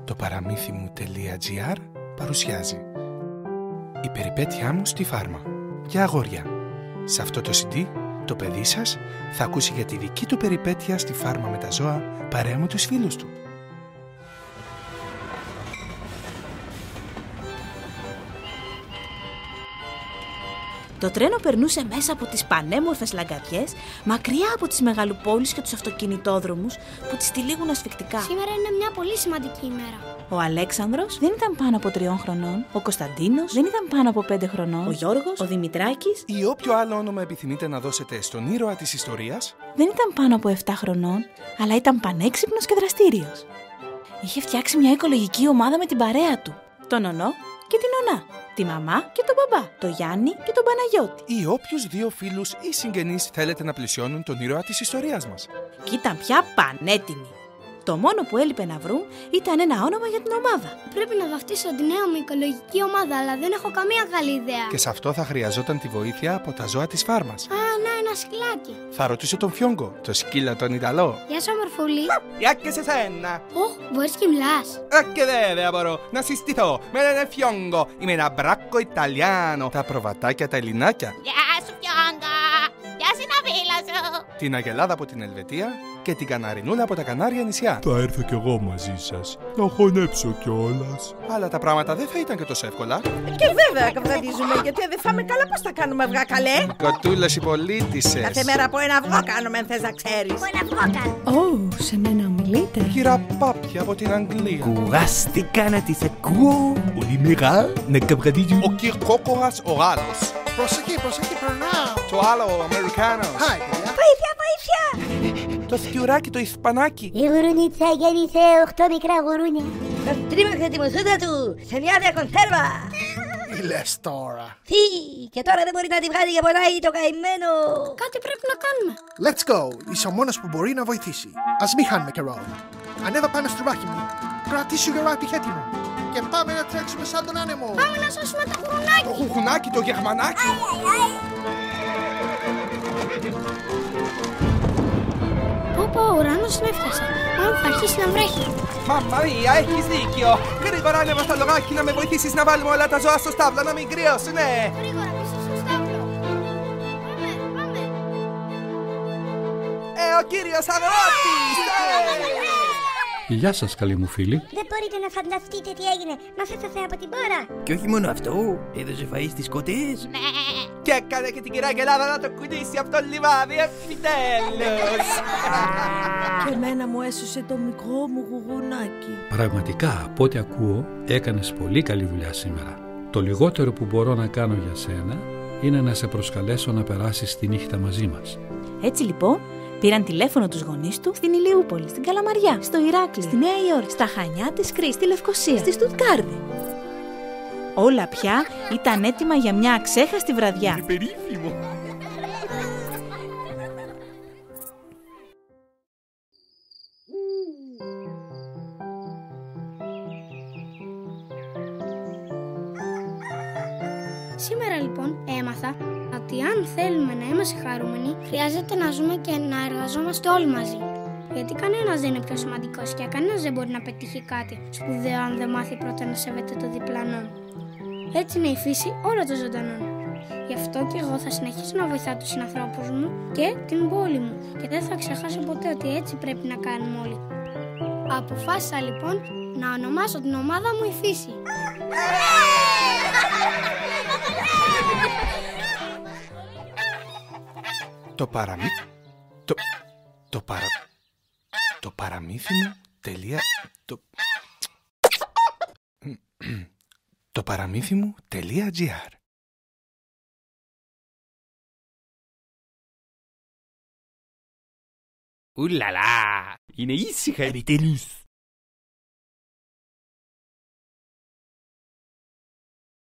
Το παραμύθι μου.gr παρουσιάζει η περιπέτειά μου στη φάρμα για αγόρια. Σε αυτό το CD το παιδί σας θα ακούσει για τη δική του περιπέτεια στη φάρμα με τα ζώα παρέα με τους φίλους του. Το τρένο περνούσε μέσα από τις πανέμορφες λαγκαδιές, μακριά από τις μεγαλοπόλεις και τους αυτοκινητόδρομους που τις τυλίγουν ασφυκτικά. Σήμερα είναι μια πολύ σημαντική ημέρα. Ο Αλέξανδρος δεν ήταν πάνω από 3 χρονών, ο Κωνσταντίνος δεν ήταν πάνω από 5 χρονών, ο Γιώργος, ο Δημητράκης Ή όποιο άλλο όνομα επιθυμείτε να δώσετε στον ήρωα της ιστορίας δεν ήταν πάνω από 7 χρονών, αλλά ήταν πανέξυπνος και δραστήριος. Είχε φτιάξει μια οικολογική ομάδα με την παρέα του, τον Νονό και την Νονά, τη μαμά και τον μπαμπά, το Γιάννη και τον Παναγιώτη. ή όποιους δύο φίλους ή συγγενείς θέλετε να πλαισιώνουν τον ήρωα της ιστορίας μας. Και ήταν πια πανέτοιμοι. Το μόνο που έλειπε να βρουν ήταν ένα όνομα για την ομάδα. Πρέπει να βαφτίσω τη νέα μου οικολογική ομάδα, αλλά δεν έχω καμία καλή ιδέα. Και σε αυτό θα χρειαζόταν τη βοήθεια από τα ζώα της φάρμας. Α, να, ένα σκυλάκι. Θα ρωτήσω τον Φιόγκο, το σκύλο τον Ιταλό. Γεια σου, αμορφούλη. Γεια και σε σένα. Μπορείς και μιλάς. Και βέβαια μπορώ να συστηθώ. Με λένε Φιόγκο. Είμαι ένα μπράκο Ιταλιάνο. Τα προβατάκια τα ελληνάκια. Γεια σου, Φιόγκο! Γεια σου, Ναβίλα σου! Την Αγελάδα από την Ελβετία και την Καναρινούλα από τα Κανάρια νησιά. Θα έρθω κι εγώ μαζί σας, να χωνέψω κιόλας. Αλλά τα πράγματα δεν θα ήταν και τόσο εύκολα. Και βέβαια καυγαδίζουμε, γιατί αν δεν φάμε καλά πώς θα κάνουμε αυγά, καλέ. Κοτούλες υπολίτησες. Κάθε μέρα από ένα αυγό κάνουμε, αν θες να ξέρεις. Ένα αυγό κάνω. Σε μένα ομιλείτε. Κύρα Πάπια από την Αγγλία. Κουράστηκα να τις ακούω όλη μέρα να καυγαδίζουν. Ο Κυρκόκορας ο Γάλλος. Προσοχή, περνάω. Το άλλο ο Αμερικάνος. Χάι, παιδιά. Το θιουράκι το Ισπανάκι. Η γουρουνίτσα γέννησε 8 μικρά γουρούνια. Τρίμαξε τη μουσούτα του σε μια διακονσέρβα. Τι λες τώρα. Τι, και τώρα δεν μπορεί να τη βγάλει για πονάει το καημένο. Κάτι πρέπει να κάνουμε. Let's go. Είσαι ο μόνος που μπορεί να βοηθήσει. Ας μην χάνουμε καιρό. Ανέβα πάνω στο ράκι μου. Κρατήσου γερά τη χέτη μου. Και πάμε να τρέξουμε σαν τον άνεμο. Πάμε να σώσουμε το γουρουνάκι. Το χουχουνάκι, το γερμανάκι. Πω, ο ουρανός νέφτασε. Μάλλον θα αρχίσει να βρέχει. Μαρία, έχεις δίκιο. Γρήγορα ανέβα στο λογάκι να με βοηθήσεις να βάλουμε όλα τα ζώα στο στάβλο να μην κρυώσουνε. Γρήγορα πίσω στο στάβλο. Πάμε. Ο κύριος αγρότης. Γεια σας καλοί μου φίλοι. Δεν μπορείτε να φανταστείτε τι έγινε. Μας έσωσε από την μπόρα. Και όχι μόνο αυτό, έδωσε φαΐ στις κοτές. Ναι. Και έκανε και την κυρία Αγελάδα να το κουνήσει από το λιβάδι, επιτέλους. Και εμένα μου έσωσε το μικρό μου γουγουνάκι. Πραγματικά, από ό,τι ακούω, έκανες πολύ καλή δουλειά σήμερα. Το λιγότερο που μπορώ να κάνω για σένα είναι να σε προσκαλέσω να περάσεις τη νύχτα μαζί μας. Έτσι λοιπόν, πήραν τηλέφωνο τους γονείς του στην Ηλιούπολη, στην Καλαμαριά, στο Ηράκλειο, στη Νέα Υόρκη, στα Χανιά, τη Κρήτη, στη Λευκοσία, στη Στουτγκάρδη. Όλα πια ήταν έτοιμα για μια αξέχαστη βραδιά. Περίφημο. Σήμερα λοιπόν έμαθα ότι αν θέλουμε να είμαστε χαρούμενοι, χρειάζεται να ζούμε και να εργαζόμαστε όλοι μαζί. Γιατί κανένας δεν είναι πιο σημαντικός και κανένας δεν μπορεί να πετύχει κάτι σπουδαίο αν δεν μάθει πρώτα να σέβεται το διπλανό. Έτσι είναι η φύση όλων των ζωντανών. Γι' αυτό και εγώ θα συνεχίσω να βοηθάω τους συνανθρώπους μου και την πόλη μου και δεν θα ξεχάσω ποτέ ότι έτσι πρέπει να κάνουμε όλοι. Αποφάσισα λοιπόν να ονομάσω την ομάδα μου η φύση. Το παραμύθι... Το παραμύθι μου... Το παραμύθι μου.gr Ουλαλά, είναι ήσυχα επιτέλους.